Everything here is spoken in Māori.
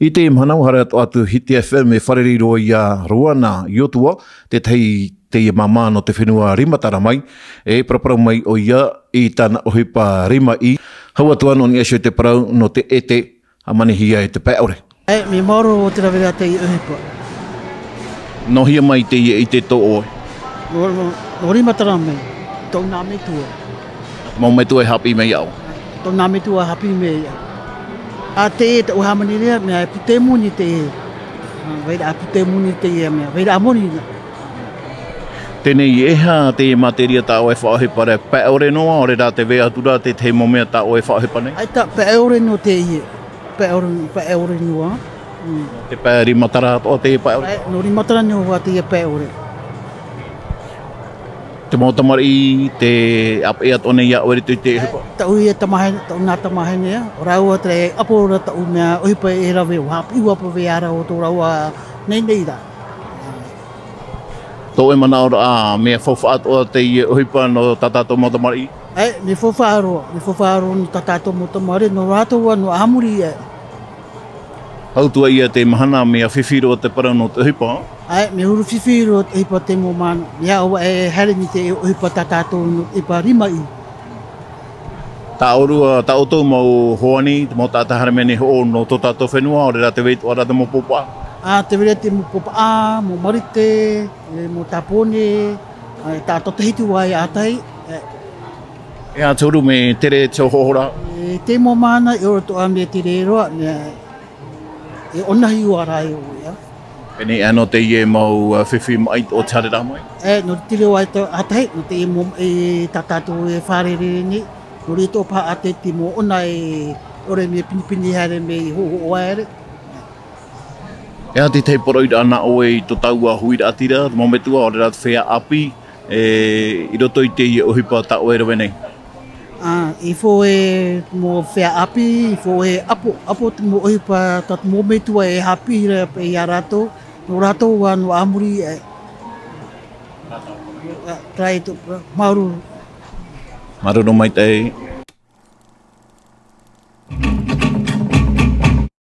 I te manau hara atu Hiti FM me whareriro i a Ruana i otua, te te mama no te whenua rimatara mai, praparau mai o ia i tana ohipa rima i. Hau atu ano ni asio te parau no te ete a manihia e te paore. Me mauro o te rawera te i ohipa. No hia mai te i te to oe? No rimatara mai, tau nā me tua. Mau me tua e hapi mei au? Tau nā me tua hapi mei au. A te e te uhamani rea, mea e pute muni te e. Veira a pute muni te e mea, veira a muni na. Tēnei eha te materia ta oe whaohe pare, paore noa ore rā te vea tura te te momea ta oe whaohe pane? Ai ta paore no te i e, paore noa. Te pae rimatara o te paore? No rimatara noa te e paore. Te mautamari, te ape atone ia oere tui te hipa? Tau i e tamahe, tau nā tamahe nea. Raua te apora tau mea ohipa e rawe o hapi wapa veara o tō raua nei ra. Tō e mana ora a mea whawhaat o te i ohipa no tatato mautamari? Me whawhaaro ni tatato mautamari, no rātua no amuri e. Hautua ia te mahana mea whiwhiro o te parau no te ohipa? Me huru whiwhiro o te ohipa te mo mana. Ia awa e here ni te ohipa tatato no ipa rima i. Tā orua, tā o tau mau hoani, mau tātahara mene ho no tō tātou whenua, ore rā te weit o rā te mo popa? Te wera te mo popa, mo marite, mo tapone, tātou te hitu wai ātai. Ea tūru me tere te hohora? Te mo mana, e ora toa me te reroa, e onahi ua rai o ia. Pene ano te ie mau whiwhi mai o tare rā mai? No te tiro ai tō ātai, no te e tātou e whārere ni, no re tō pā ate te mo ona e ore me pinipini here me i hoho o aere. Ea te te poroira ana oe i tō taua huira atira, mō metua ore rā te whea api, i roto i te ie ohipa ta oe rawe nei? I fo e mo whea api, i fo e apo te mo ohipa, tatu mō metua e hapi rea pe i a rato, no rato wa no amuri e. Trai tō, mauru. Maru no mai te